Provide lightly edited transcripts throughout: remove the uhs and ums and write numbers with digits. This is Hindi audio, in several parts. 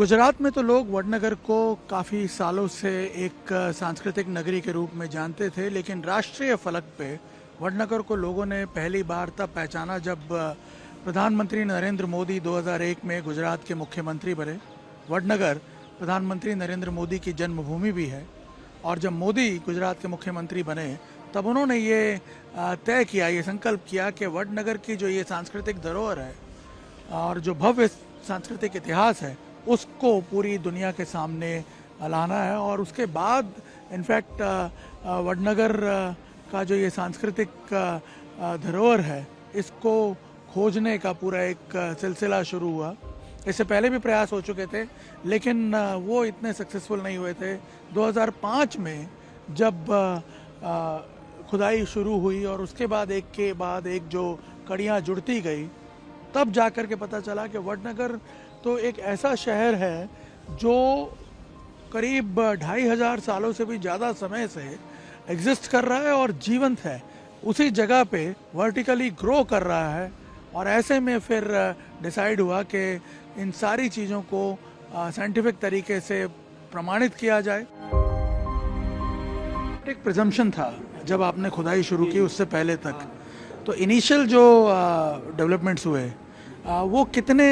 गुजरात में तो लोग वडनगर को काफ़ी सालों से एक सांस्कृतिक नगरी के रूप में जानते थे, लेकिन राष्ट्रीय फलक पे वडनगर को लोगों ने पहली बार तब पहचाना जब प्रधानमंत्री नरेंद्र मोदी 2001 में गुजरात के मुख्यमंत्री बने। वडनगर प्रधानमंत्री नरेंद्र मोदी की जन्मभूमि भी है और जब मोदी गुजरात के मुख्यमंत्री बने तब उन्होंने ये तय किया, ये संकल्प किया कि वडनगर की जो ये सांस्कृतिक धरोहर है और जो भव्य सांस्कृतिक इतिहास है उसको पूरी दुनिया के सामने लाना है। और उसके बाद इनफैक्ट वडनगर का जो ये सांस्कृतिक धरोहर है इसको खोजने का पूरा एक सिलसिला शुरू हुआ। इससे पहले भी प्रयास हो चुके थे लेकिन वो इतने सक्सेसफुल नहीं हुए थे। 2005 में जब खुदाई शुरू हुई और उसके बाद एक के बाद एक जो कड़ियाँ जुड़ती गई, तब जाकर के पता चला कि वडनगर तो एक ऐसा शहर है जो करीब 2500 सालों से भी ज़्यादा समय से एग्जिस्ट कर रहा है और जीवंत है, उसी जगह पे वर्टिकली ग्रो कर रहा है। और ऐसे में फिर डिसाइड हुआ कि इन सारी चीज़ों को साइंटिफिक तरीके से प्रमाणित किया जाए। एक प्रिजम्पशन था जब आपने खुदाई शुरू की उससे पहले तक, तो इनिशियल जो डेवलपमेंट्स हुए वो कितने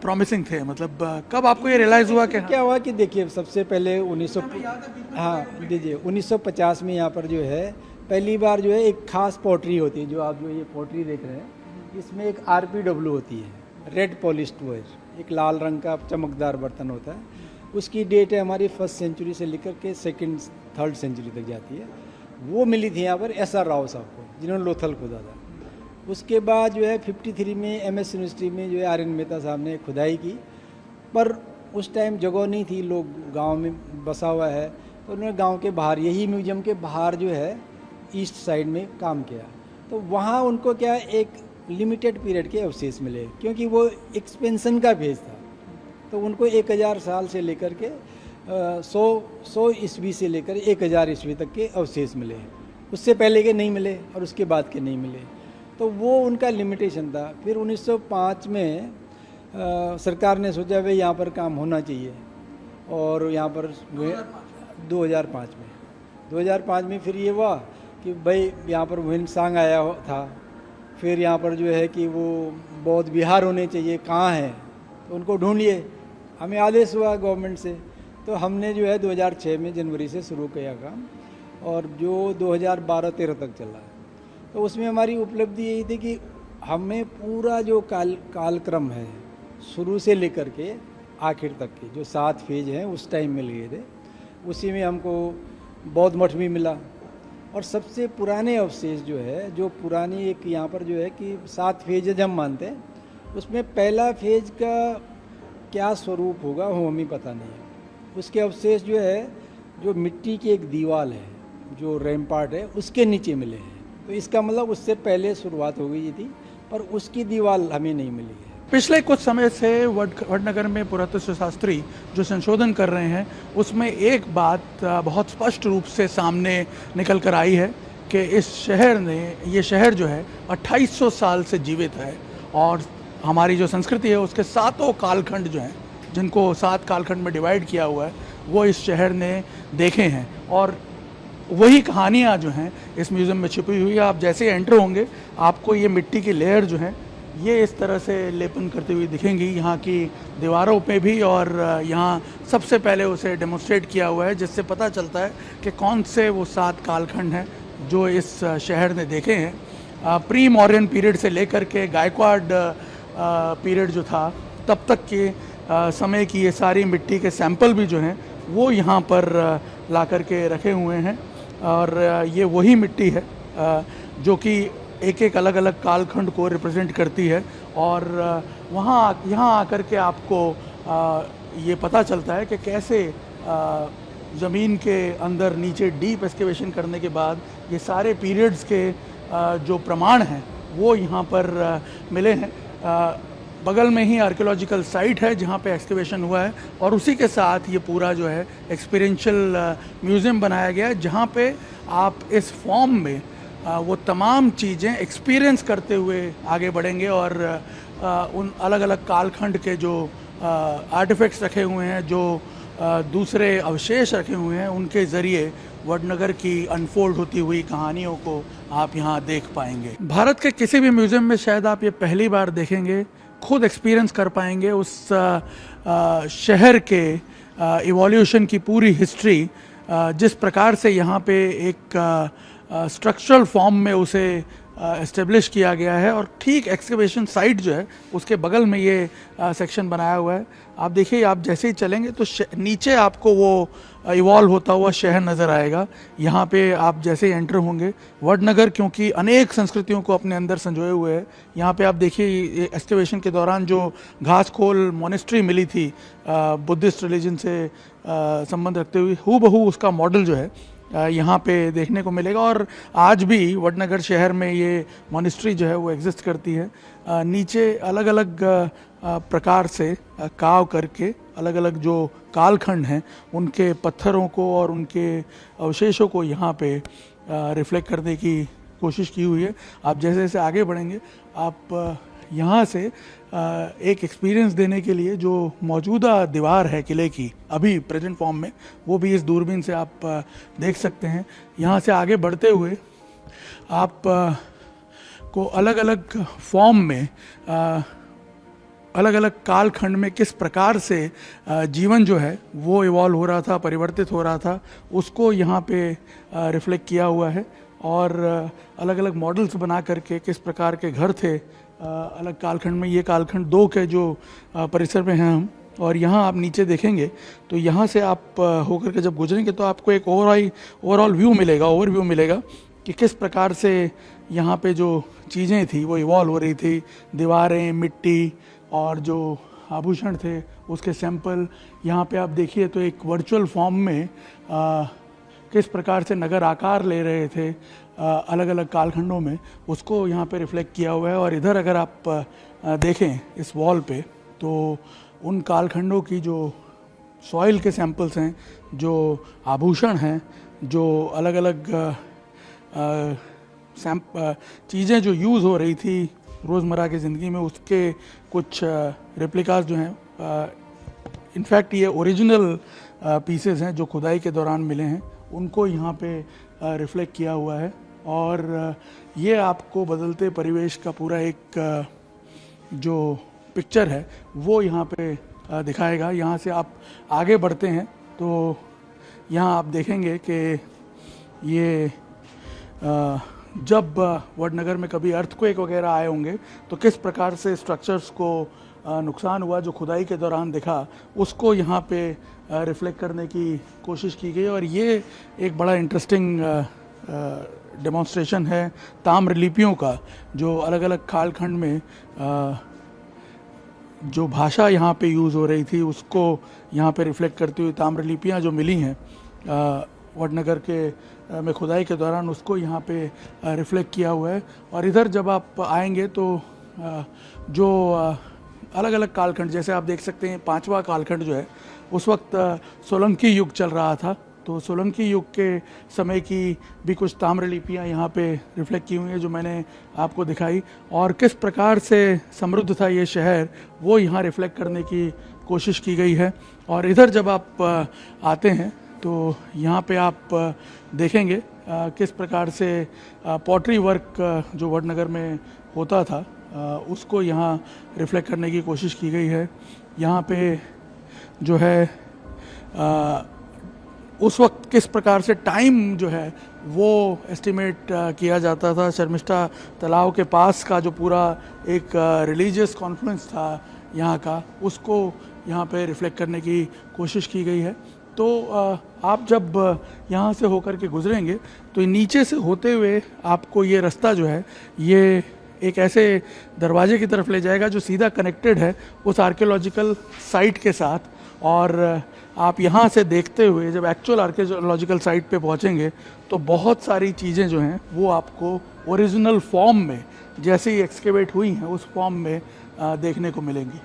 प्रॉमिसिंग थे? मतलब कब आपको ये रियलाइज़ हुआ कि क्या हुआ कि देखिए सबसे पहले 1950 में यहाँ पर जो है पहली बार जो है एक खास पोट्री होती है, जो आप जो ये पोट्री देख रहे हैं इसमें एक RPW होती है, रेड पॉलिश्ड वेयर, एक लाल रंग का चमकदार बर्तन होता है। उसकी डेट है हमारी 1st सेंचुरी से लेकर के 2nd 3rd सेंचुरी तक जाती है। वो मिली थी यहाँ पर SR राव साहब को, जिन्होंने लोथल खोदा था। उसके बाद जो है 53 में MS यूनिवर्सिटी में जो है RN मेहता साहब ने खुदाई की, पर उस टाइम जगह नहीं थी, लोग गांव में बसा हुआ है, तो उन्होंने गांव के बाहर, यही म्यूजियम के बाहर जो है ईस्ट साइड में काम किया। तो वहाँ उनको क्या एक लिमिटेड पीरियड के अवशेष मिले, क्योंकि वो एक्सपेंशन का फेज था। तो उनको 1000 साल से लेकर के 100 ईस्वी से लेकर 1000 ईस्वी तक के अवशेष मिले। उससे पहले के नहीं मिले और उसके बाद के नहीं मिले, तो वो उनका लिमिटेशन था। फिर 1905 में सरकार ने सोचा भाई यहाँ पर काम होना चाहिए, और यहाँ पर 2005 में फिर ये हुआ कि भाई यहाँ पर विंसांग आया था। फिर यहाँ पर जो है कि वो बौद्ध विहार होने चाहिए, कहाँ है, तो उनको ढूंढिए। हमें आदेश हुआ गवर्नमेंट से, तो हमने जो है 2006 में जनवरी से शुरू किया काम, और जो 2012-13 तक चला। तो उसमें हमारी उपलब्धि यही थी कि हमें पूरा जो कालक्रम है शुरू से लेकर के आखिर तक के जो 7 फेज हैं उस टाइम मिल गए थे। उसी में हमको बौद्ध मठ भी मिला, और सबसे पुराने अवशेष जो है, जो पुरानी एक यहाँ पर जो है कि 7 फेज हम मानते हैं, उसमें पहला फेज का क्या स्वरूप होगा वो हमें पता नहीं है। उसके अवशेष जो है, जो मिट्टी की एक दीवार है, जो रैम्पार्ट है, उसके नीचे मिले हैं। तो इसका मतलब उससे पहले शुरुआत हो गई थी, पर उसकी दीवार हमें नहीं मिली है। पिछले कुछ समय से वडनगर में पुरातत्व शास्त्री जो संशोधन कर रहे हैं उसमें एक बात बहुत स्पष्ट रूप से सामने निकल कर आई है कि ये शहर जो है 2800 साल से जीवित है, और हमारी जो संस्कृति है उसके 7 कालखंड जो हैं, जिनको 7 कालखंड में डिवाइड किया हुआ है, वो इस शहर ने देखे हैं। और वही कहानियाँ जो हैं इस म्यूज़ियम में छुपी हुई है। आप जैसे एंटर होंगे आपको ये मिट्टी की लेयर जो है ये इस तरह से लेपन करती हुई दिखेंगी यहाँ की दीवारों पे भी, और यहाँ सबसे पहले उसे डेमोन्स्ट्रेट किया हुआ है, जिससे पता चलता है कि कौन से वो 7 कालखंड हैं जो इस शहर ने देखे हैं। प्री मॉडर्न पीरियड से लेकर के गायकवाड़ पीरियड जो था तब तक के समय की ये सारी मिट्टी के सैंपल भी जो हैं वो यहाँ पर ला कर के रखे हुए हैं। और ये वही मिट्टी है जो कि एक एक अलग अलग कालखंड को रिप्रेजेंट करती है। और यहाँ आकर के आपको ये पता चलता है कि कैसे ज़मीन के अंदर नीचे डीप एक्सकेवेशन करने के बाद ये सारे पीरियड्स के जो प्रमाण हैं वो यहाँ पर मिले हैं। बगल में ही आर्कियोलॉजिकल साइट है जहाँ पे एक्सकेवेशन हुआ है, और उसी के साथ ये पूरा जो है एक्सपीरियंशियल म्यूज़ियम बनाया गया है, जहाँ पे आप इस फॉर्म में वो तमाम चीज़ें एक्सपीरियंस करते हुए आगे बढ़ेंगे और उन अलग अलग कालखंड के जो आर्टिफैक्ट्स रखे हुए हैं, जो दूसरे अवशेष रखे हुए हैं, उनके ज़रिए वडनगर की अनफोल्ड होती हुई कहानियों को आप यहाँ देख पाएंगे। भारत के किसी भी म्यूज़ियम में शायद आप ये पहली बार देखेंगे, खुद एक्सपीरियंस कर पाएंगे उस शहर के इवोल्यूशन की पूरी हिस्ट्री, जिस प्रकार से यहाँ पे एक स्ट्रक्चरल फॉर्म में उसे एस्टेब्लिश किया गया है। और ठीक एक्सकवेशन साइट जो है उसके बगल में ये सेक्शन बनाया हुआ है। आप देखिए, आप जैसे ही चलेंगे तो नीचे आपको वो इवॉल्व होता हुआ शहर नज़र आएगा। यहाँ पे आप जैसे ही एंटर होंगे, वडनगर क्योंकि अनेक संस्कृतियों को अपने अंदर संजोए हुए है। यहाँ पे आप देखिए, एक्सकवेशन के दौरान जो घासखोल मोनेस्ट्री मिली थी बुद्धिस्ट रिलीजन से संबंध रखते हुए, हूबहू उसका मॉडल जो है यहाँ पे देखने को मिलेगा। और आज भी वडनगर शहर में ये मोनेस्ट्री जो है वो एग्जिस्ट करती है। नीचे अलग अलग प्रकार से काव करके अलग अलग जो कालखंड हैं उनके पत्थरों को और उनके अवशेषों को यहाँ पे रिफ्लेक्ट करने की कोशिश की हुई है। आप जैसे जैसे आगे बढ़ेंगे, आप यहाँ से एक एक्सपीरियंस देने के लिए जो मौजूदा दीवार है किले की अभी प्रेजेंट फॉर्म में, वो भी इस दूरबीन से आप देख सकते हैं। यहाँ से आगे बढ़ते हुए आप को अलग अलग फॉर्म में अलग अलग कालखंड में किस प्रकार से जीवन जो है वो इवॉल्व हो रहा था, परिवर्तित हो रहा था, उसको यहाँ पे रिफ्लेक्ट किया हुआ है। और अलग अलग मॉडल्स बना करके किस प्रकार के घर थे अलग कालखंड में। ये कालखंड 2 के जो परिसर में हैं हम, और यहाँ आप नीचे देखेंगे तो यहाँ से आप होकर के जब गुजरेंगे तो आपको एक ओवरऑल व्यू मिलेगा, ओवरव्यू मिलेगा कि किस प्रकार से यहाँ पे जो चीज़ें थी वो इवॉल्व हो रही थी। दीवारें, मिट्टी और जो आभूषण थे उसके सैंपल यहाँ पे आप देखिए तो एक वर्चुअल फॉर्म में किस प्रकार से नगर आकार ले रहे थे अलग अलग कालखंडों में, उसको यहाँ पे रिफ्लेक्ट किया हुआ है। और इधर अगर आप देखें इस वॉल पे तो उन कालखंडों की जो सॉइल के सैंपल्स हैं, जो आभूषण हैं, जो अलग अलग चीज़ें जो यूज़ हो रही थी रोज़मर्रा की ज़िंदगी में, उसके कुछ रेप्लिकास जो हैं, इनफैक्ट ये ओरिजिनल पीसेस हैं जो खुदाई के दौरान मिले हैं, उनको यहाँ पे रिफ्लेक्ट किया हुआ है। और ये आपको बदलते परिवेश का पूरा एक जो पिक्चर है वो यहाँ पे दिखाएगा। यहाँ से आप आगे बढ़ते हैं तो यहाँ आप देखेंगे कि ये जब वडनगर में कभी अर्थक्वेक वगैरह आए होंगे तो किस प्रकार से स्ट्रक्चर्स को नुकसान हुआ जो खुदाई के दौरान दिखा, उसको यहाँ पे रिफ्लेक्ट करने की कोशिश की गई। और ये एक बड़ा इंटरेस्टिंग डेमोन्स्ट्रेशन है ताम्रलिपियों का, जो अलग अलग कालखंड में जो भाषा यहाँ पे यूज़ हो रही थी उसको यहाँ पे रिफ्लेक्ट करती हुई ताम्रलिपियाँ जो मिली हैं वडनगर के में खुदाई के दौरान, उसको यहाँ पे रिफ्लेक्ट किया हुआ है। और इधर जब आप आएंगे तो जो अलग अलग कालखंड, जैसे आप देख सकते हैं 5वां कालखंड जो है उस वक्त सोलंकी युग चल रहा था, तो सोलंकी युग के समय की भी कुछ ताम्रलिपियाँ यहाँ पे रिफ्लेक्ट की हुई हैं जो मैंने आपको दिखाई। और किस प्रकार से समृद्ध था ये शहर वो यहाँ रिफ्लेक्ट करने की कोशिश की गई है। और इधर जब आप आते हैं तो यहाँ पे आप देखेंगे किस प्रकार से पॉटरी वर्क जो वडनगर में होता था उसको यहाँ रिफ्लेक्ट करने की कोशिश की गई है। यहाँ पे जो है उस वक्त किस प्रकार से टाइम जो है वो एस्टिमेट किया जाता था। शर्मिष्ठा तालाब के पास का जो पूरा एक रिलीजियस कॉन्फ्लुएंस था यहाँ का, उसको यहाँ पे रिफ्लेक्ट करने की कोशिश की गई है। तो आप जब यहाँ से होकर के गुजरेंगे तो नीचे से होते हुए आपको ये रास्ता जो है ये एक ऐसे दरवाजे की तरफ ले जाएगा जो सीधा कनेक्टेड है उस आर्कियोलॉजिकल साइट के साथ। और आप यहाँ से देखते हुए जब एक्चुअल आर्कियोलॉजिकल साइट पे पहुँचेंगे तो बहुत सारी चीज़ें जो हैं वो आपको ओरिजिनल फॉर्म में, जैसे ही एक्सकेवेट हुई हैं उस फॉर्म में देखने को मिलेंगी।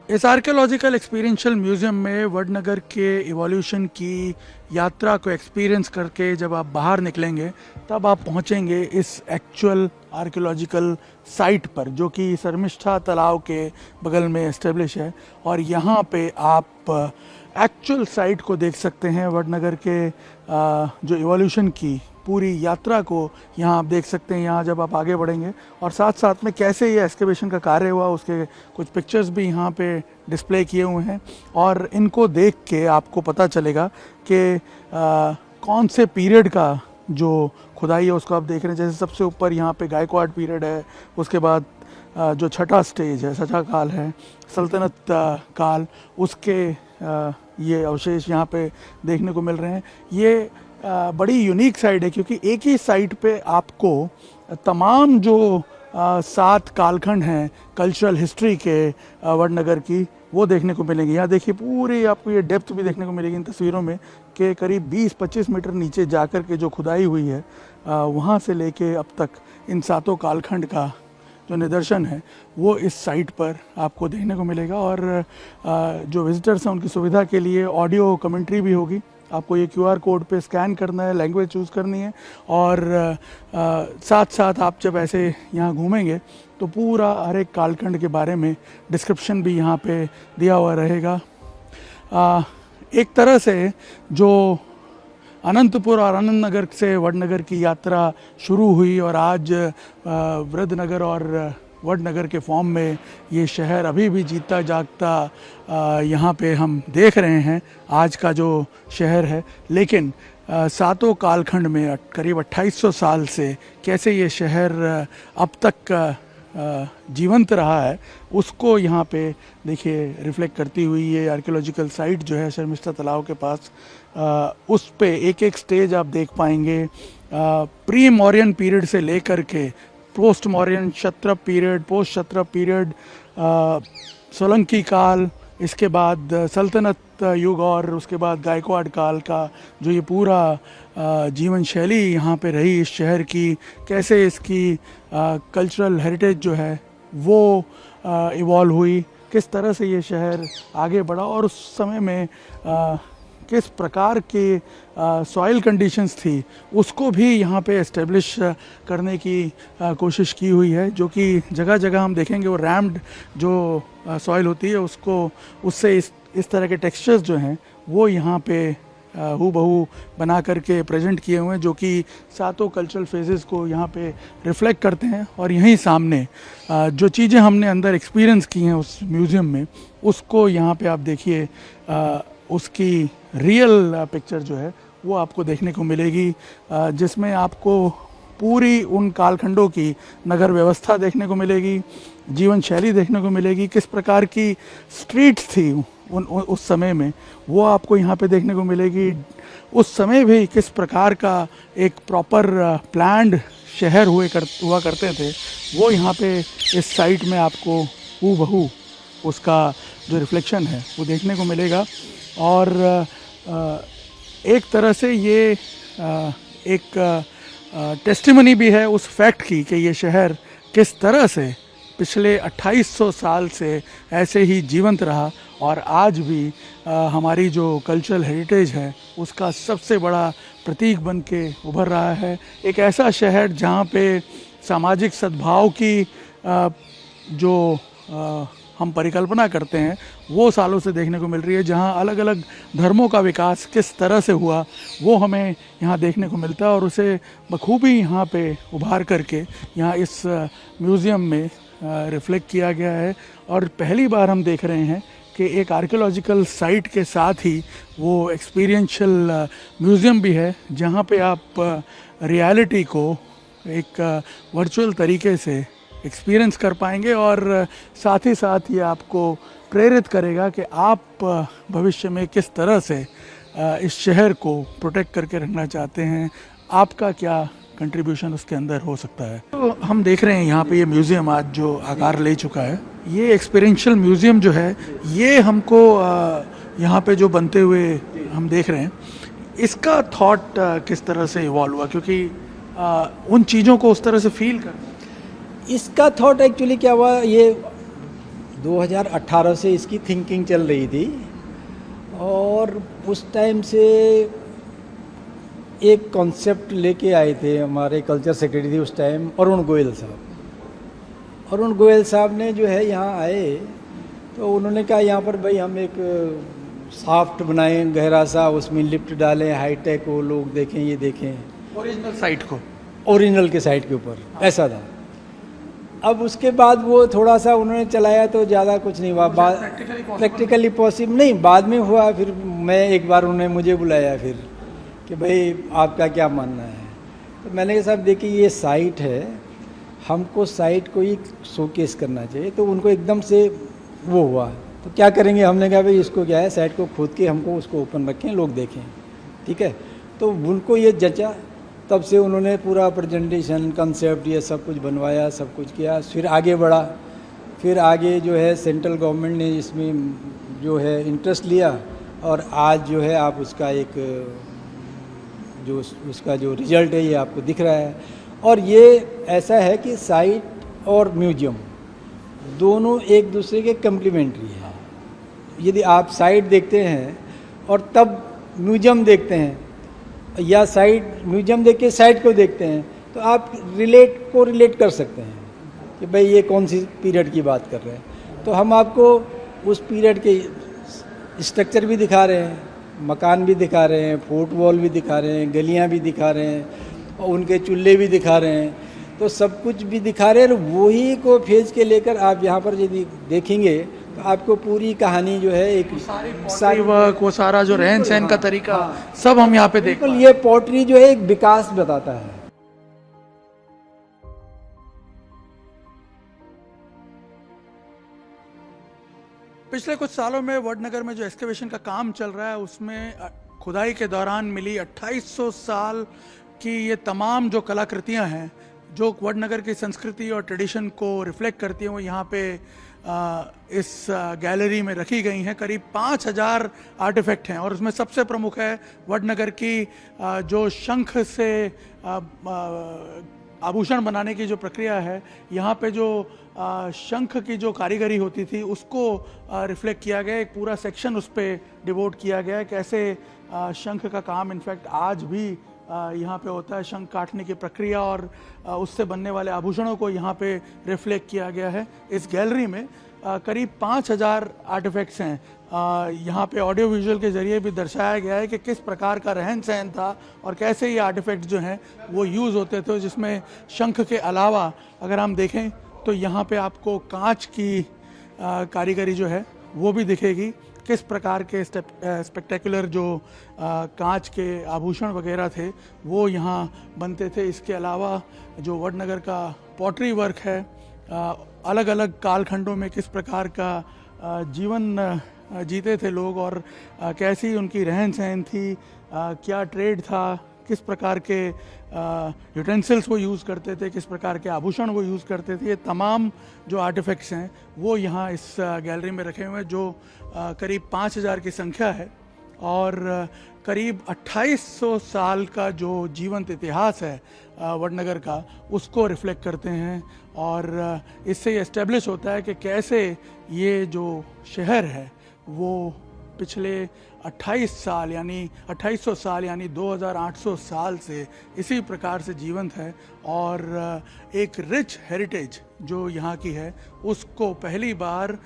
इस आर्कियोलॉजिकल एक्सपीरियंशियल म्यूज़ियम में वडनगर के इवोल्यूशन की यात्रा को एक्सपीरियंस करके जब आप बाहर निकलेंगे तब आप पहुंचेंगे इस एक्चुअल आर्कियोलॉजिकल साइट पर, जो कि शर्मिष्ठा तालाब के बगल में इस्टेब्लिश है। और यहाँ पे आप एक्चुअल साइट को देख सकते हैं, वडनगर के जो इवोल्यूशन की पूरी यात्रा को यहाँ आप देख सकते हैं। यहाँ जब आप आगे बढ़ेंगे और साथ साथ में कैसे ये एक्सकेवेशन का कार्य हुआ उसके कुछ पिक्चर्स भी यहाँ पे डिस्प्ले किए हुए हैं, और इनको देख के आपको पता चलेगा कि कौन से पीरियड का जो खुदाई है उसको आप देख रहे हैं। जैसे सबसे ऊपर यहाँ पे गायकवाड़ पीरियड है, उसके बाद जो छठा स्टेज है सचा काल है, सल्तनत काल, उसके ये अवशेष यहाँ पे देखने को मिल रहे हैं। ये बड़ी यूनिक साइट है क्योंकि एक ही साइट पे आपको तमाम जो 7 कालखंड हैं कल्चरल हिस्ट्री के वडनगर की, वो देखने को मिलेंगे। यहाँ देखिए पूरी आपको ये डेप्थ भी देखने को मिलेगी इन तस्वीरों में कि करीब 20-25 मीटर नीचे जाकर के जो खुदाई हुई है वहाँ से लेके अब तक इन 7 कालखंड का जो निदर्शन है वो इस साइट पर आपको देखने को मिलेगा। और जो विजिटर्स हैं उनकी सुविधा के लिए ऑडियो कमेंट्री भी होगी। आपको ये QR कोड पे स्कैन करना है, लैंग्वेज चूज़ करनी है, और साथ साथ आप जब ऐसे यहाँ घूमेंगे तो पूरा हर एक कालखंड के बारे में डिस्क्रिप्शन भी यहाँ पे दिया हुआ रहेगा। एक तरह से जो अनंतपुर और आनंद नगर से वडनगर की यात्रा शुरू हुई और आज वृद्धनगर और वडनगर के फॉर्म में ये शहर अभी भी जीता जागता यहाँ पे हम देख रहे हैं आज का जो शहर है। लेकिन 7 कालखंड में करीब 2800 साल से कैसे ये शहर अब तक जीवंत रहा है उसको यहाँ पे देखिए रिफ्लेक्ट करती हुई ये आर्कियोलॉजिकल साइट जो है शर्मिष्ठा तालाब के पास, उस पे एक एक स्टेज आप देख पाएंगे। प्री मौर्यन पीरियड से लेकर के post Mauryan, Kshatrapa period, post Kshatrapa period, Solanki काल, इसके बाद सल्तनत युग और उसके बाद गायकवाड़ काल का जो ये पूरा जीवन शैली यहाँ पे रही इस शहर की, कैसे इसकी कल्चरल हेरिटेज जो है वो इवॉल्व हुई, किस तरह से ये शहर आगे बढ़ा और उस समय में किस प्रकार के सॉइल कंडीशंस थी उसको भी यहाँ पे एस्टेब्लिश करने की कोशिश की हुई है। जो कि जगह जगह हम देखेंगे वो रैम्ड जो सॉइल होती है उसको, उससे इस तरह के टेक्सचर्स जो हैं वो यहाँ पे हूबहू बना करके प्रेजेंट किए हुए हैं, जो कि 7 कल्चरल फेजेस को यहाँ पे रिफ्लेक्ट करते हैं। और यहीं सामने जो चीज़ें हमने अंदर एक्सपीरियंस की हैं उस म्यूज़ियम में, उसको यहाँ पे आप देखिए, उसकी रियल पिक्चर जो है वो आपको देखने को मिलेगी, जिसमें आपको पूरी उन कालखंडों की नगर व्यवस्था देखने को मिलेगी, जीवन शैली देखने को मिलेगी, किस प्रकार की स्ट्रीट्स थी उस समय में वो आपको यहाँ पे देखने को मिलेगी। उस समय भी किस प्रकार का एक प्रॉपर प्लान्ड शहर हुआ करते थे वो यहाँ पे इस साइट में आपको हूबहू उसका जो रिफ्लेक्शन है वो देखने को मिलेगा। और एक तरह से ये एक टेस्टिमनी भी है उस फैक्ट की कि ये शहर किस तरह से पिछले 2800 साल से ऐसे ही जीवंत रहा और आज भी हमारी जो कल्चरल हेरिटेज है उसका सबसे बड़ा प्रतीक बन के उभर रहा है। एक ऐसा शहर जहाँ पे सामाजिक सद्भाव की जो हम परिकल्पना करते हैं वो सालों से देखने को मिल रही है, जहाँ अलग अलग धर्मों का विकास किस तरह से हुआ वो हमें यहाँ देखने को मिलता है और उसे बखूबी यहाँ पे उभार करके यहाँ इस म्यूज़ियम में रिफ्लेक्ट किया गया है। और पहली बार हम देख रहे हैं कि एक आर्कियोलॉजिकल साइट के साथ ही वो एक्सपीरियंशियल म्यूज़ियम भी है, जहाँ पे आप रियलिटी को एक वर्चुअल तरीके से एक्सपीरियंस कर पाएंगे और साथ ही साथ ये आपको प्रेरित करेगा कि आप भविष्य में किस तरह से इस शहर को प्रोटेक्ट करके रखना चाहते हैं, आपका क्या कंट्रीब्यूशन उसके अंदर हो सकता है। तो हम देख रहे हैं यहाँ पे ये म्यूज़ियम आज जो आकार ले चुका है, ये एक्सपीरियंशियल म्यूज़ियम जो है ये हमको यहाँ पे जो बनते हुए हम देख रहे हैं इसका थॉट किस तरह से इवॉल्व हुआ, क्योंकि उन चीज़ों को उस तरह से फील कर इसका थॉट एक्चुअली क्या हुआ, ये 2018 से इसकी थिंकिंग चल रही थी और उस टाइम से एक कॉन्सेप्ट लेके आए थे हमारे कल्चर सेक्रेटरी थे उस टाइम अरुण गोयल साहब। अरुण गोयल साहब ने जो है यहाँ आए तो उन्होंने कहा यहाँ पर भाई हम एक साफ्ट बनाएं गहरा सा, उसमें लिफ्ट डालें, हाईटेक हो, लोग देखें, ये देखें ओरिजिनल साइट को, ओरिजिनल के साइट के ऊपर ऐसा था। अब उसके बाद वो थोड़ा सा उन्होंने चलाया तो ज़्यादा कुछ नहीं हुआ, प्रैक्टिकली पॉसिबल नहीं, बाद में हुआ। फिर मैं एक बार उन्होंने मुझे बुलाया फिर कि भाई आपका क्या मानना है, तो मैंने कहा साहब देखिए ये साइट है, हमको साइट को ही शोकेस करना चाहिए। तो उनको एकदम से वो हुआ तो क्या करेंगे, हमने कहा भाई इसको क्या है, साइट को खोद के हमको उसको ओपन रखें, लोग देखें, ठीक है। तो उनको ये जचा, तब से उन्होंने पूरा प्रेजेंटेशन कंसेप्ट ये सब कुछ बनवाया, सब कुछ किया, फिर आगे बढ़ा। फिर आगे जो है सेंट्रल गवर्नमेंट ने इसमें जो है इंटरेस्ट लिया और आज जो है आप उसका एक जो उसका जो रिजल्ट है ये आपको दिख रहा है। और ये ऐसा है कि साइट और म्यूजियम दोनों एक दूसरे के कम्प्लीमेंट्री है। यदि आप साइट देखते हैं और तब म्यूजियम देखते हैं या साइट म्यूजियम देख के साइट को देखते हैं तो आप रिलेट कर सकते हैं कि भाई ये कौन सी पीरियड की बात कर रहे हैं। तो हम आपको उस पीरियड के स्ट्रक्चर भी दिखा रहे हैं, मकान भी दिखा रहे हैं, फोर्ट वॉल भी दिखा रहे हैं, गलियां भी दिखा रहे हैं और उनके चूल्हे भी दिखा रहे हैं, तो सब कुछ भी दिखा रहे हैं। और वही को फेज के लेकर आप यहाँ पर यदि देखेंगे तो आपको पूरी कहानी जो है एक सारी वर्क, वो सारा जो रहन सहन का तरीका, सब हम यहाँ पे देख बिल्कुल ये पोट्री जो है एक विकास बताता है। पिछले कुछ सालों में वडनगर में जो एक्सकेवेशन का काम चल रहा है उसमें खुदाई के दौरान मिली 2800 साल की ये तमाम जो कलाकृतियां हैं जो वडनगर की संस्कृति और ट्रेडिशन को रिफ्लेक्ट करती हैं, वो यहाँ पे इस गैलरी में रखी गई हैं। करीब 5000 आर्टिफैक्ट हैं और उसमें सबसे प्रमुख है वडनगर की जो शंख से आभूषण बनाने की जो प्रक्रिया है। यहाँ पे जो शंख की जो कारीगरी होती थी उसको रिफ्लेक्ट किया गया, एक पूरा सेक्शन उस पर डिवोट किया गया है। कैसे शंख का काम इनफैक्ट आज भी यहाँ पे होता है, शंख काटने की प्रक्रिया और उससे बनने वाले आभूषणों को यहाँ पे रिफ्लेक्ट किया गया है। इस गैलरी में करीब 5000 आर्टिफैक्ट्स हैं। यहाँ पे ऑडियो विजुअल के ज़रिए भी दर्शाया गया है कि किस प्रकार का रहन सहन था और कैसे ये आर्टिफैक्ट जो हैं वो यूज़ होते थे, जिसमें शंख के अलावा अगर हम देखें तो यहाँ पे आपको कांच की कारीगरी जो है वो भी दिखेगी। किस प्रकार के स्पेक्टेकुलर जो कांच के आभूषण वगैरह थे वो यहाँ बनते थे। इसके अलावा जो वडनगर का पॉटरी वर्क है, अलग अलग कालखंडों में किस प्रकार का जीवन जीते थे लोग और कैसी उनकी रहन सहन थी, क्या ट्रेड था, किस प्रकार के यूटेंसिल्स वो यूज़ करते थे, किस प्रकार के आभूषण वो यूज़ करते थे, ये तमाम जो आर्टिफैक्ट्स हैं वो यहाँ इस गैलरी में रखे हुए हैं, जो करीब 5000 की संख्या है और करीब 2800 साल का जो जीवंत इतिहास है वडनगर का उसको रिफ्लेक्ट करते हैं। और इससे ये एस्टेब्लिश होता है कि कैसे ये जो शहर है वो पिछले 28 साल यानी 2800 साल यानी 2800 साल से इसी प्रकार से जीवंत है और एक रिच हेरिटेज जो यहाँ की है उसको पहली बार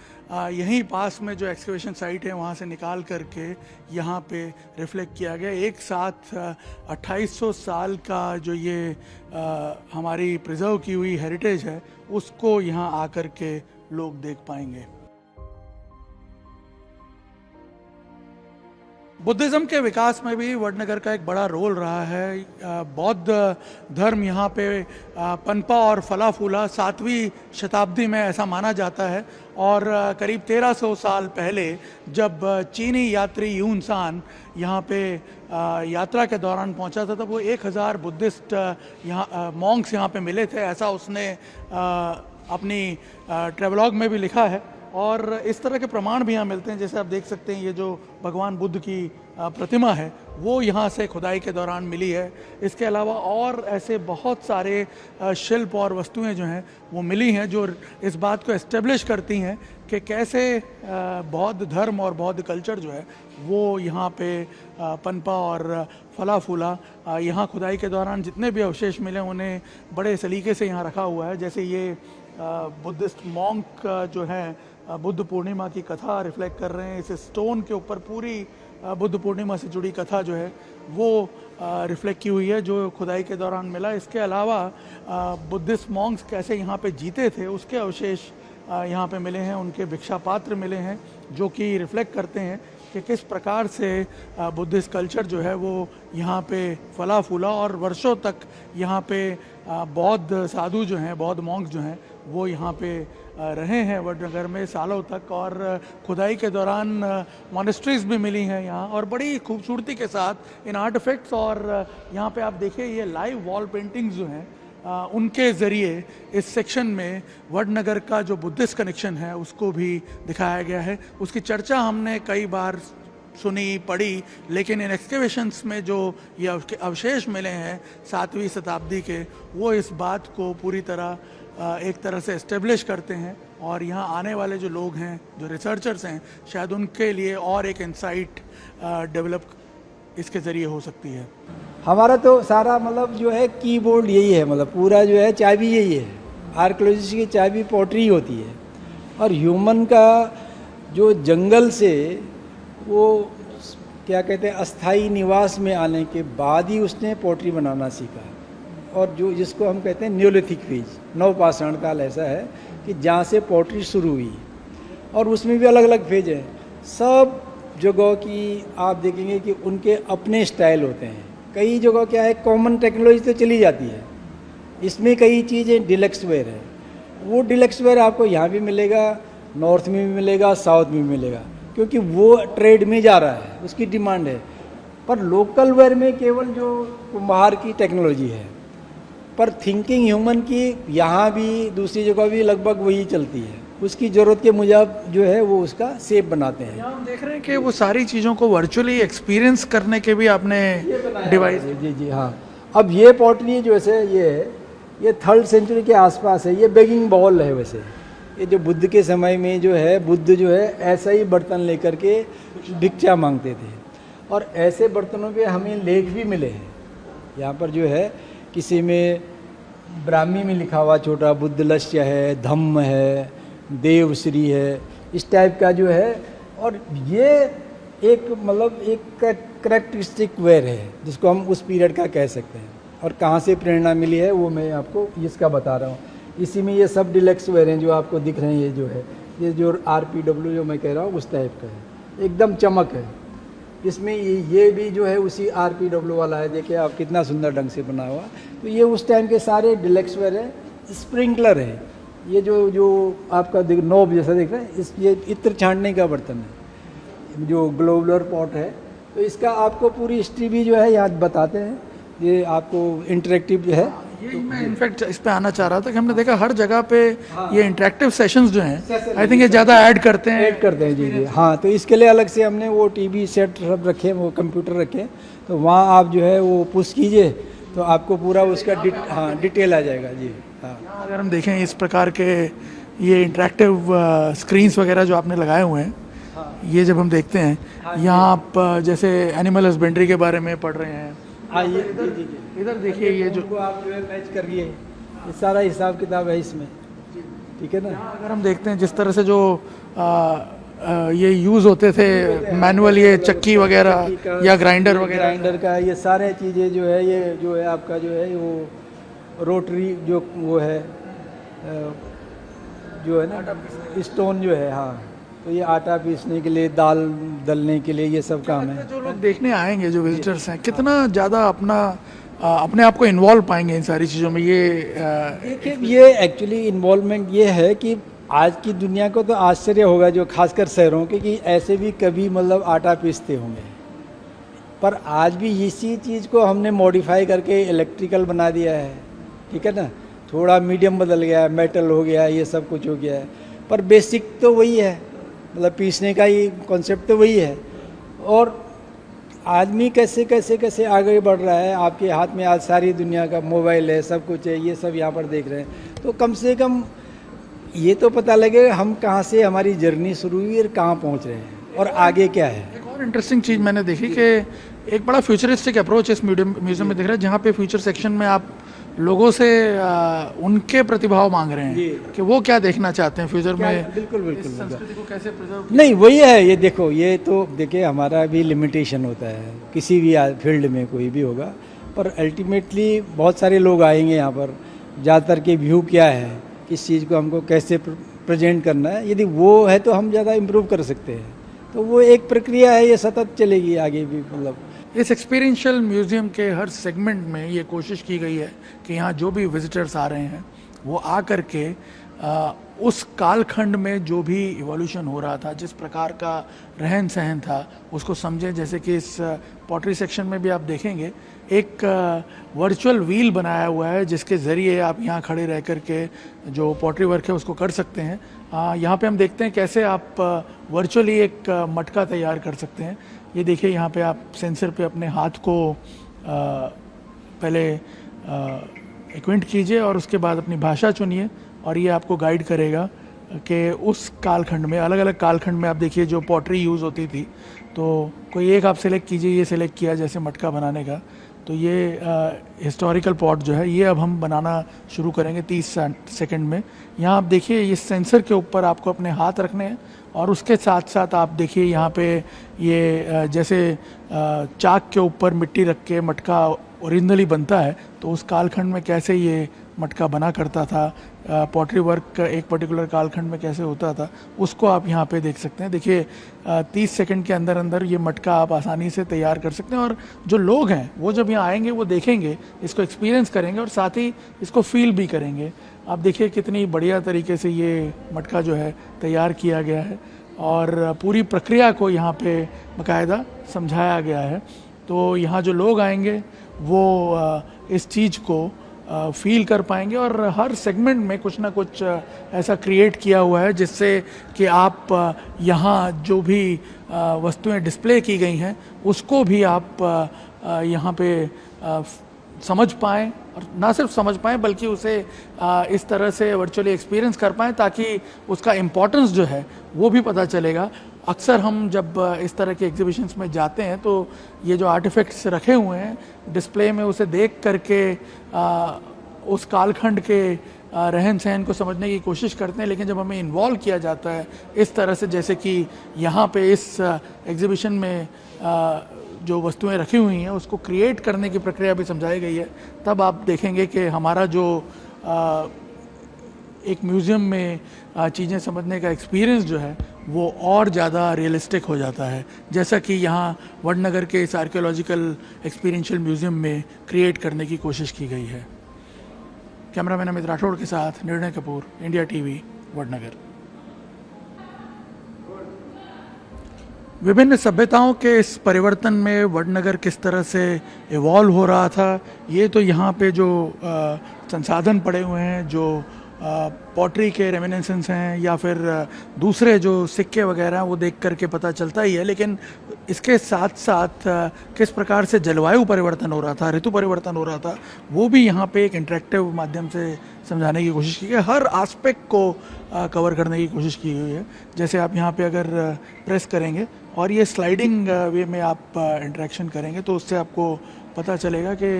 यहीं पास में जो एक्सकेवेशन साइट है वहाँ से निकाल करके यहाँ पे रिफ्लेक्ट किया गया। एक साथ 2800 साल का जो ये हमारी प्रिजर्व की हुई हेरिटेज है उसको यहाँ आकर के लोग देख पाएंगे। बुद्धिज़्म के विकास में भी वडनगर का एक बड़ा रोल रहा है। बौद्ध धर्म यहाँ पे पनपा और फला फूला 7वीं शताब्दी में ऐसा माना जाता है और करीब 1300 साल पहले जब चीनी यात्री यूनसान यहाँ पे यात्रा के दौरान पहुँचा था तब वो 1000 बुद्धिस्ट यहाँ मॉन्क्स यहाँ पे मिले थे, ऐसा उसने अपनी ट्रेवलॉग में भी लिखा है। और इस तरह के प्रमाण भी यहाँ मिलते हैं। जैसे आप देख सकते हैं ये जो भगवान बुद्ध की प्रतिमा है वो यहाँ से खुदाई के दौरान मिली है। इसके अलावा और ऐसे बहुत सारे शिल्प और वस्तुएं जो हैं वो मिली हैं जो इस बात को एस्टेब्लिश करती हैं कि कैसे बौद्ध धर्म और बौद्ध कल्चर जो है वो यहाँ पे पनपा और फला फूला। यहाँ खुदाई के दौरान जितने भी अवशेष मिले उन्हें बड़े सलीके से यहाँ रखा हुआ है। जैसे ये बुद्धिस्ट मॉन्क जो है बुद्ध पूर्णिमा की कथा रिफ्लेक्ट कर रहे हैं। इस स्टोन के ऊपर पूरी बुद्ध पूर्णिमा से जुड़ी कथा जो है वो रिफ्लेक्ट की हुई है जो खुदाई के दौरान मिला। इसके अलावा बुद्धिस्ट मॉन्क्स कैसे यहाँ पे जीते थे उसके अवशेष यहाँ पे मिले हैं। उनके भिक्षा पात्र मिले हैं जो कि रिफ्लेक्ट करते हैं कि किस प्रकार से बुद्धिस्ट कल्चर जो है वो यहाँ पे फला फूला और वर्षों तक यहाँ पे बौद्ध साधु जो हैं, बौद्ध मॉन्क्स जो हैं वो यहाँ पे रहे हैं वडनगर में सालों तक। और खुदाई के दौरान मॉनेस्ट्रीज भी मिली हैं यहाँ और बड़ी खूबसूरती के साथ इन आर्टिफैक्ट्स। और यहाँ पे आप देखिए ये लाइव वॉल पेंटिंग्स जो हैं उनके ज़रिए इस सेक्शन में वडनगर का जो बुद्धिस्ट कनेक्शन है उसको भी दिखाया गया है। उसकी चर्चा हमने कई बार सुनी पढ़ी, लेकिन इन एक्सकेवेशंस में जो ये अवशेष मिले हैं 7वीं शताब्दी के वो इस बात को पूरी तरह एक तरह से एस्टेब्लिश करते हैं। और यहाँ आने वाले जो लोग हैं, जो रिसर्चर्स हैं, शायद उनके लिए और एक इंसाइट डेवलप इसके ज़रिए हो सकती है। हमारा तो सारा मतलब जो है कीबोर्ड यही है, मतलब पूरा जो है चाबी यही है। आर्कियोलॉजिस्ट की चाबी पोट्री होती है। और ह्यूमन का जो जंगल से वो क्या कहते हैं अस्थाई निवास में आने के बाद ही उसने पोट्री बनाना सीखा। और जो जिसको हम कहते हैं न्योलिथिक फेज, नवपाषाण काल ऐसा है कि जहाँ से पोट्री शुरू हुई। और उसमें भी अलग अलग फेज है। सब जगह की आप देखेंगे कि उनके अपने स्टाइल होते हैं। कई जगह क्या है कॉमन टेक्नोलॉजी तो चली जाती है, इसमें कई चीज़ें डिलक्स वेयर है। वो डिलक्स वेयर आपको यहाँ भी मिलेगा, नॉर्थ में भी मिलेगा, साउथ में भी मिलेगा, क्योंकि वो ट्रेड में जा रहा है, उसकी डिमांड है। पर लोकल वेयर में केवल जो कुम्हार की टेक्नोलॉजी है, पर थिंकिंग ह्यूमन की यहाँ भी दूसरी जगह भी लगभग वही चलती है। उसकी ज़रूरत के मुजब जो है वो उसका शेप बनाते हैं। यहाँ हम देख रहे हैं कि वो सारी चीज़ों को वर्चुअली एक्सपीरियंस करने के भी आपने डिवाइस। जी जी हाँ। अब ये पॉटरी जो है ये 3rd सेंचुरी के आसपास है। ये बेगिंग बाउल है। वैसे ये जो बुद्ध के समय में जो है बुद्ध जो है ऐसा ही बर्तन लेकर के भिक्षा मांगते थे। और ऐसे बर्तनों पे हमें लेख भी मिले हैं। यहाँ पर जो है किसी में ब्राह्मी में लिखा हुआ छोटा बुद्ध लक्ष्य है, धम्म है, देवश्री है, इस टाइप का जो है। और ये एक मतलब एक करेक्टरिस्टिक वेयर है जिसको हम उस पीरियड का कह सकते हैं। और कहाँ से प्रेरणा मिली है वो मैं आपको इसका बता रहा हूँ। इसी में ये सब डिलक्स वेयर हैं जो आपको दिख रहे हैं। ये जो है ये जो RPW जो मैं कह रहा हूँ उस टाइप का है, एकदम चमक है इसमें। ये भी जो है उसी RPW वाला है। देखिए आप कितना सुंदर ढंग से बना हुआ। तो ये उस टाइम के सारे डिलक्स वेयर है। स्प्रिंकलर है ये जो आपका नोब जैसा दिख रहा है, ये इत्र छांटने का बर्तन है जो ग्लोबुलर पॉट है। तो इसका आपको पूरी हिस्ट्री भी जो है यहाँ बताते हैं। ये आपको इंटरेक्टिव जो है। ये मैं इनफैक्ट इस पे आना चाह रहा था कि हमने देखा हर जगह पे ये इंटरेक्टिव सेशंस जो हैं आई थिंक ये ज़्यादा ऐड करते हैं जी जी हाँ। तो इसके लिए अलग से हमने वो TV सेट सब रखे हैं, वो कंप्यूटर रखे हैं। तो वहाँ आप जो है वो पुश कीजिए तो आपको पूरा उसका डिटेल आ जाएगा जी हाँ। अगर हम देखें इस प्रकार के ये इंटरेक्टिव स्क्रीन्स वगैरह जो आपने लगाए हुए हैं, ये जब हम देखते हैं यहाँ आप जैसे एनिमल हस्बेंड्री के बारे में पढ़ रहे हैं। आइए इधर देखिए ये जो आप जो है मैच करिए, ये सारा हिसाब किताब है इसमें, ठीक है ना। अगर हम देखते हैं जिस तरह से जो ये यूज़ होते थे मैनुअल, ये चक्की वगैरह या ग्राइंडर का ये सारे चीज़ें जो है, ये जो है आपका जो है वो रोटरी जो वो है जो है ना स्टोन जो है हाँ। तो ये आटा पीसने के लिए, दाल दलने के लिए, ये सब काम है। जो लोग देखने आएंगे, जो विजिटर्स हैं, कितना ज़्यादा अपने आप को इन्वॉल्व पाएंगे इन सारी चीज़ों में। ये एक्चुअली इन्वॉल्वमेंट ये है कि आज की दुनिया को तो आश्चर्य होगा जो खासकर शहरों के कि ऐसे भी कभी मतलब आटा पीसते होंगे। पर आज भी इसी चीज़ को हमने मॉडिफाई करके इलेक्ट्रिकल बना दिया है, ठीक है ना। थोड़ा मीडियम बदल गया, मेटल हो गया, ये सब कुछ हो गया है। पर बेसिक तो वही है, मतलब पीसने का ही कॉन्सेप्ट तो वही है। और आदमी कैसे कैसे कैसे आगे बढ़ रहा है, आपके हाथ में आज सारी दुनिया का मोबाइल है, सब कुछ है, ये सब यहाँ पर देख रहे हैं। तो कम से कम ये तो पता लगे हम कहाँ से हमारी जर्नी शुरू हुई और कहाँ पहुँच रहे हैं और आगे क्या है। एक और इंटरेस्टिंग चीज़ मैंने देखी कि एक बड़ा फ्यूचरिस्टिक अप्रोच इस म्यूजियम में दिख रहा है, जहाँ पे फ्यूचर सेक्शन में आप लोगों से उनके प्रतिभाव मांग रहे जी। हैं कि वो क्या देखना चाहते हैं फ्यूचर में, बिल्कुल इस बिल्कुल संस्कृति को कैसे प्रिजर्व। नहीं, वही है। ये देखो, ये तो देखिए हमारा भी लिमिटेशन होता है, किसी भी फील्ड में कोई भी होगा, पर अल्टीमेटली बहुत सारे लोग आएंगे यहाँ पर। ज़्यादातर के व्यू क्या है, किस चीज़ को हमको कैसे प्रेजेंट करना है, यदि वो है तो हम ज़्यादा इम्प्रूव कर सकते हैं। तो वो एक प्रक्रिया है, ये सतत चलेगी आगे भी। मतलब इस एक्सपीरियंशियल म्यूज़ियम के हर सेगमेंट में ये कोशिश की गई है कि यहाँ जो भी विजिटर्स आ रहे हैं वो आ कर के उस कालखंड में जो भी इवोल्यूशन हो रहा था, जिस प्रकार का रहन सहन था, उसको समझें। जैसे कि इस पॉटरी सेक्शन में भी आप देखेंगे एक वर्चुअल व्हील बनाया हुआ है, जिसके ज़रिए आप यहाँ खड़े रह कर के जो पॉटरी वर्क है उसको कर सकते हैं। यहाँ पे हम देखते हैं कैसे आप वर्चुअली एक मटका तैयार कर सकते हैं। ये देखिए, यहाँ पे आप सेंसर पे अपने हाथ को पहले एक्विंट कीजिए और उसके बाद अपनी भाषा चुनिए और ये आपको गाइड करेगा कि उस कालखंड में, अलग अलग कालखंड में आप देखिए जो पॉटरी यूज़ होती थी, तो कोई एक आप सेलेक्ट कीजिए। ये सेलेक्ट किया जैसे मटका बनाने का, तो ये हिस्टोरिकल पॉट जो है ये अब हम बनाना शुरू करेंगे 30 सेकंड में। यहाँ आप देखिए ये सेंसर के ऊपर आपको अपने हाथ रखने हैं और उसके साथ साथ आप देखिए यहाँ पे ये जैसे चाक के ऊपर मिट्टी रख के मटका ओरिजिनली बनता है, तो उस कालखंड में कैसे ये मटका बना करता था, पॉटरी वर्क एक पर्टिकुलर कालखंड में कैसे होता था, उसको आप यहाँ पे देख सकते हैं। देखिए 30 सेकंड के अंदर अंदर ये मटका आप आसानी से तैयार कर सकते हैं। और जो लोग हैं वो जब यहाँ आएंगे वो देखेंगे, इसको एक्सपीरियंस करेंगे और साथ ही इसको फील भी करेंगे। आप देखिए कितनी बढ़िया तरीके से ये मटका जो है तैयार किया गया है और पूरी प्रक्रिया को यहाँ पे बाकायदा समझाया गया है। तो यहाँ जो लोग आएंगे वो इस चीज़ को फील कर पाएंगे और हर सेगमेंट में कुछ ना कुछ ऐसा क्रिएट किया हुआ है जिससे कि आप यहाँ जो भी वस्तुएं डिस्प्ले की गई हैं उसको भी आप यहाँ पे समझ पाएँ, और ना सिर्फ समझ पाएँ बल्कि उसे इस तरह से वर्चुअली एक्सपीरियंस कर पाएँ ताकि उसका इम्पोर्टेंस जो है वो भी पता चलेगा। अक्सर हम जब इस तरह के एग्जीबिशंस में जाते हैं तो ये जो आर्टिफैक्ट्स रखे हुए हैं डिस्प्ले में, उसे देख करके उस कालखंड के रहन सहन को समझने की कोशिश करते हैं। लेकिन जब हमें इन्वॉल्व किया जाता है इस तरह से, जैसे कि यहाँ पे इस एग्जीबिशन में जो वस्तुएं रखी हुई हैं उसको क्रिएट करने की प्रक्रिया भी समझाई गई है, तब आप देखेंगे कि हमारा जो एक म्यूज़ियम में चीज़ें समझने का एक्सपीरियंस जो है वो और ज़्यादा रियलिस्टिक हो जाता है, जैसा कि यहाँ वडनगर के इस आर्कियोलॉजिकल एक्सपीरियंशियल म्यूज़ियम में क्रिएट करने की कोशिश की गई है। कैमरामैन अमित राठौड़ के साथ निर्णय कपूर, इंडिया टीवी, वडनगर। विभिन्न सभ्यताओं के इस परिवर्तन में वडनगर किस तरह से इवॉल्व हो रहा था, ये तो यहाँ पे जो संसाधन पड़े हुए हैं, जो पॉटरी के रेमिनेंसेंस हैं या फिर दूसरे जो सिक्के वगैरह हैं, वो देख करके पता चलता ही है। लेकिन इसके साथ साथ किस प्रकार से जलवायु परिवर्तन हो रहा था, ऋतु परिवर्तन हो रहा था, वो भी यहाँ पे एक इंटरेक्टिव माध्यम से समझाने की कोशिश की गई। हर एस्पेक्ट को कवर करने की कोशिश की गई है। जैसे आप यहाँ पे अगर प्रेस करेंगे और ये स्लाइडिंग वे में आप इंटरेक्शन करेंगे तो उससे आपको पता चलेगा कि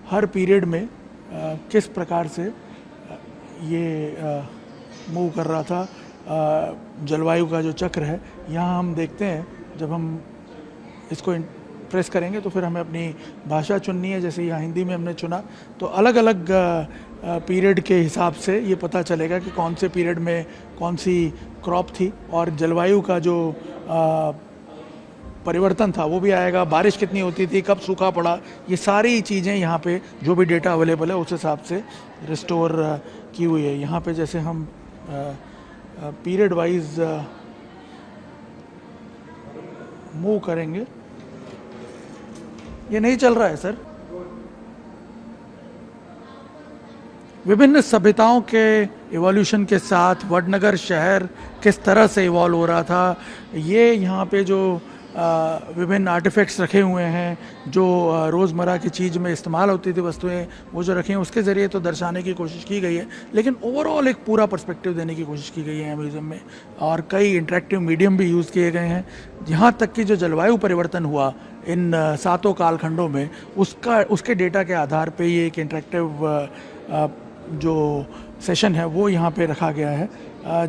हर पीरियड में किस प्रकार से ये मूव कर रहा था। जलवायु का जो चक्र है यहाँ हम देखते हैं, जब हम इसको प्रेस करेंगे तो फिर हमें अपनी भाषा चुननी है। जैसे यहाँ हिंदी में हमने चुना तो अलग अलग पीरियड के हिसाब से ये पता चलेगा कि कौन से पीरियड में कौन सी क्रॉप थी और जलवायु का जो परिवर्तन था वो भी आएगा। बारिश कितनी होती थी, कब सूखा पड़ा, ये सारी चीज़ें यहाँ पे जो भी डेटा अवेलेबल है उस हिसाब से रिस्टोर की हुई है। यहाँ पे जैसे हम पीरियड वाइज मूव करेंगे, ये नहीं चल रहा है सर। विभिन्न सभ्यताओं के इवोल्यूशन के साथ वडनगर शहर किस तरह से इवॉल्व हो रहा था, ये यहाँ पे जो विभिन्न आर्टिफैक्ट्स रखे हुए हैं, जो रोज़मर्रा की चीज़ में इस्तेमाल होती थी वस्तुएं, वो जो रखी हैं उसके ज़रिए तो दर्शाने की कोशिश की गई है, लेकिन ओवरऑल एक पूरा पर्सपेक्टिव देने की कोशिश की गई है म्यूज़ियम में। और कई इंटरेक्टिव मीडियम भी यूज़ किए गए हैं, यहाँ तक कि जो जलवायु परिवर्तन हुआ इन 7 कालखंडों में, उसके डेटा के आधार पे ये एक इंटरेक्टिव जो सेशन है वो यहाँ पे रखा गया है,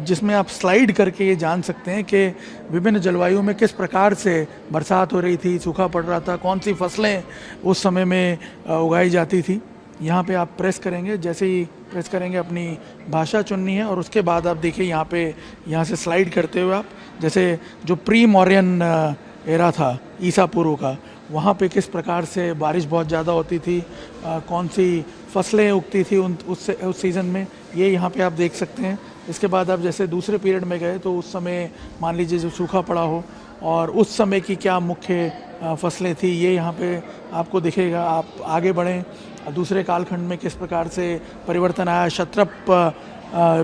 जिसमें आप स्लाइड करके ये जान सकते हैं कि विभिन्न जलवायु में किस प्रकार से बरसात हो रही थी, सूखा पड़ रहा था, कौन सी फसलें उस समय में उगाई जाती थी। यहाँ पे आप प्रेस करेंगे, जैसे ही प्रेस करेंगे अपनी भाषा चुननी है और उसके बाद आप देखिए यहाँ से स्लाइड करते हुए आप, जैसे जो प्री मौर्यन एरा था ईसा पूर्व का, वहाँ पे किस प्रकार से बारिश बहुत ज़्यादा होती थी, कौन सी फसलें उगती थी उस सीज़न में, ये यहाँ पे आप देख सकते हैं। इसके बाद आप जैसे दूसरे पीरियड में गए तो उस समय मान लीजिए जब सूखा पड़ा हो और उस समय की क्या मुख्य फसलें थी, ये यहाँ पे आपको दिखेगा। आप आगे बढ़ें, दूसरे कालखंड में किस प्रकार से परिवर्तन आया, क्षत्रप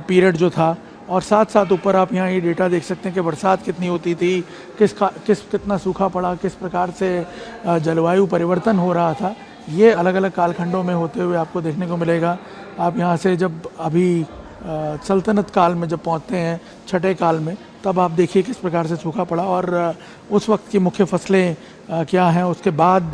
पीरियड जो था, और साथ साथ ऊपर आप यहाँ ये डेटा देख सकते हैं कि बरसात कितनी होती थी, कितना सूखा पड़ा, किस प्रकार से जलवायु परिवर्तन हो रहा था, ये अलग अलग कालखंडों में होते हुए आपको देखने को मिलेगा। आप यहाँ से जब अभी सल्तनत काल में जब पहुँचते हैं, छठे काल में, तब आप देखिए किस प्रकार से सूखा पड़ा और उस वक्त की मुख्य फसलें क्या हैं। उसके बाद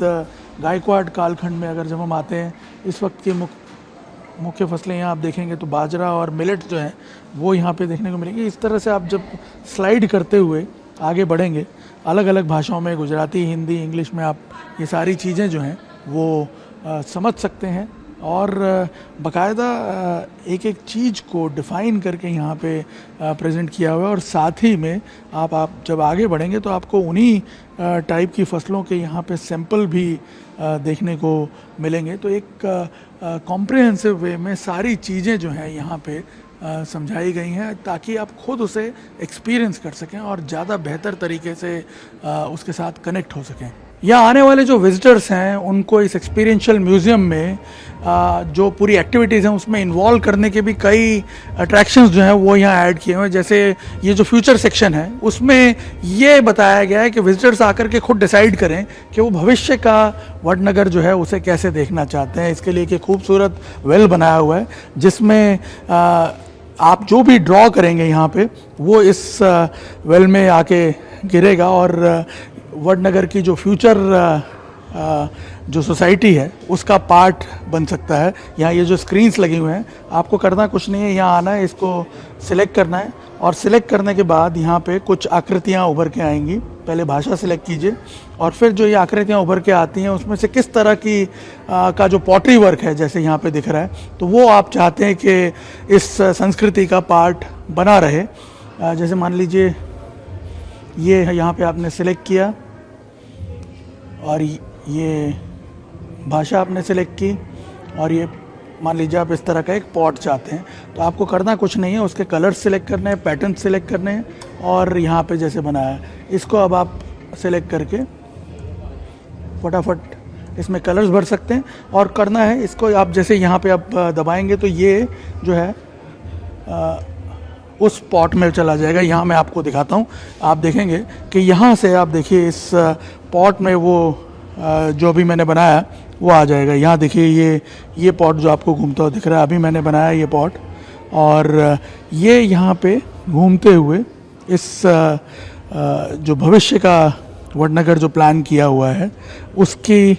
गायकवाड़ कालखंड में अगर जब हम आते हैं, इस वक्त की मुख्य फसलें यहाँ आप देखेंगे तो बाजरा और मिलेट जो है वो यहाँ पे देखने को मिलेंगी। इस तरह से आप जब स्लाइड करते हुए आगे बढ़ेंगे, अलग अलग भाषाओं में, गुजराती, हिंदी, इंग्लिश में, आप ये सारी चीज़ें जो हैं वो समझ सकते हैं और बाकायदा एक एक चीज़ को डिफ़ाइन करके यहाँ पे प्रेजेंट किया हुआ है। और साथ ही में आप जब आगे बढ़ेंगे तो आपको उन्हीं टाइप की फसलों के यहाँ पे सैंपल भी देखने को मिलेंगे। तो एक कॉम्प्रिहेंसिव वे में सारी चीज़ें जो हैं यहाँ पे समझाई गई हैं ताकि आप खुद उसे एक्सपीरियंस कर सकें और ज़्यादा बेहतर तरीके से उसके साथ कनेक्ट हो सकें। यहाँ आने वाले जो विज़िटर्स हैं उनको इस एक्सपीरियंशियल म्यूज़ियम में जो पूरी एक्टिविटीज़ हैं उसमें इन्वॉल्व करने के भी कई अट्रैक्शंस जो हैं वो यहाँ ऐड किए हुए हैं। जैसे ये जो फ्यूचर सेक्शन है उसमें ये बताया गया है कि विज़िटर्स आकर के खुद डिसाइड करें कि वो भविष्य का वडनगर जो है उसे कैसे देखना चाहते हैं। इसके लिए एक खूबसूरत वेल बनाया हुआ है जिसमें आप जो भी ड्रॉ करेंगे यहाँ पे वो इस वेल में आके गिरेगा और वडनगर की जो फ्यूचर जो सोसाइटी है उसका पार्ट बन सकता है। यहाँ ये जो स्क्रीन्स लगी हुए हैं, आपको करना कुछ नहीं है, यहाँ आना है, इसको सिलेक्ट करना है और सिलेक्ट करने के बाद यहाँ पे कुछ आकृतियाँ उभर के आएंगी। पहले भाषा सिलेक्ट कीजिए और फिर जो ये आकृतियाँ उभर के आती हैं उसमें से किस तरह की का जो पॉटरी वर्क है जैसे यहाँ पे दिख रहा है, तो वो आप चाहते हैं कि इस संस्कृति का पार्ट बना रहे। जैसे मान लीजिए ये यहाँ पे आपने सिलेक्ट किया और ये भाषा आपने सिलेक्ट की और ये मान लीजिए आप इस तरह का एक पॉट चाहते हैं, तो आपको करना कुछ नहीं है, उसके कलर सिलेक्ट करने हैं, पैटर्न सिलेक्ट करने हैं और यहाँ पे जैसे बनाया है इसको अब आप सिलेक्ट करके फटाफट इसमें कलर्स भर सकते हैं। और करना है इसको आप जैसे यहाँ पे आप दबाएंगे तो ये जो है उस पॉट में चला जाएगा। यहाँ मैं आपको दिखाता हूँ, आप देखेंगे कि यहाँ से आप देखिए इस पॉट में वो जो भी मैंने बनाया वो आ जाएगा। यहाँ देखिए ये पॉट जो आपको घूमता हुआ दिख रहा है, अभी मैंने बनाया ये पॉट और ये यहाँ पे घूमते हुए इस जो भविष्य का वडनगर जो प्लान किया हुआ है उसकी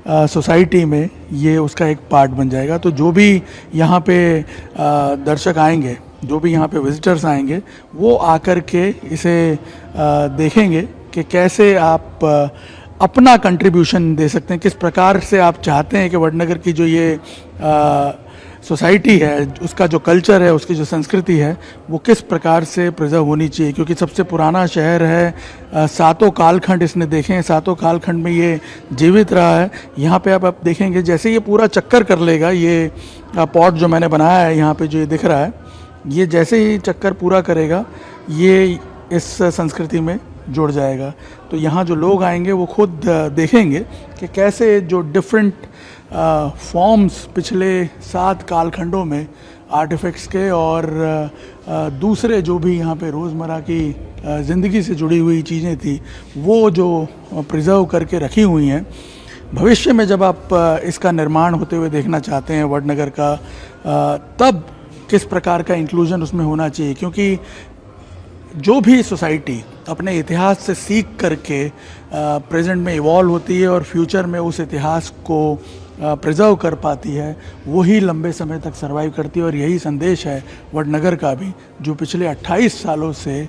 सोसाइटी में ये उसका एक पार्ट बन जाएगा। तो जो भी यहाँ पे दर्शक आएंगे, जो भी यहाँ पे विजिटर्स आएंगे, वो आकर के इसे देखेंगे कि कैसे आप अपना कंट्रीब्यूशन दे सकते हैं, किस प्रकार से आप चाहते हैं कि वडनगर की जो ये सोसाइटी है, उसका जो कल्चर है, उसकी जो संस्कृति है, वो किस प्रकार से प्रिजर्व होनी चाहिए। क्योंकि सबसे पुराना शहर है, 7 कालखंड इसने देखे हैं, 7 कालखंड में ये जीवित रहा है। यहाँ पे आप देखेंगे जैसे ये पूरा चक्कर कर लेगा, ये पॉट जो मैंने बनाया है यहाँ पे जो ये दिख रहा है, ये जैसे ही चक्कर पूरा करेगा ये इस संस्कृति में जुड़ जाएगा। तो यहाँ जो लोग आएंगे वो खुद देखेंगे कि कैसे जो डिफरेंट फॉर्म्स पिछले 7 कालखंडों में आर्टिफैक्ट्स के और दूसरे जो भी यहाँ पे रोज़मर्रा की ज़िंदगी से जुड़ी हुई चीज़ें थी वो जो प्रिजर्व करके रखी हुई हैं। भविष्य में जब आप इसका निर्माण होते हुए देखना चाहते हैं वडनगर का, तब किस प्रकार का इंक्लूजन उसमें होना चाहिए, क्योंकि जो भी सोसाइटी अपने इतिहास से सीख करके प्रेजेंट में इवॉल्व होती है और फ्यूचर में उस इतिहास को प्रिजर्व कर पाती है, वही लंबे समय तक सर्वाइव करती है। और यही संदेश है वडनगर का भी, जो पिछले 28 सालों से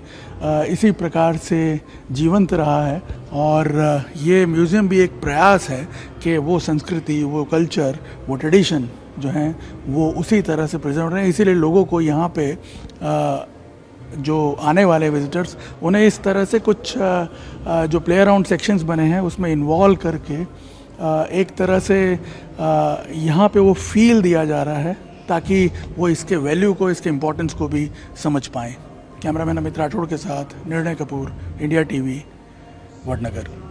इसी प्रकार से जीवंत रहा है। और ये म्यूज़ियम भी एक प्रयास है कि वो संस्कृति, वो कल्चर, वो ट्रेडिशन जो हैं वो उसी तरह से प्रिजर्व रहें। इसीलिए लोगों को यहाँ पे जो आने वाले विजिटर्स, उन्हें इस तरह से कुछ जो प्ले अराउंड सेक्शंस बने हैं उसमें इन्वॉल्व करके एक तरह से यहाँ पे वो फील दिया जा रहा है, ताकि वो इसके वैल्यू को, इसके इम्पोर्टेंस को भी समझ पाएँ। कैमरामैन अमित राठौड़ के साथ निर्णय कपूर, इंडिया टीवी, वडनगर।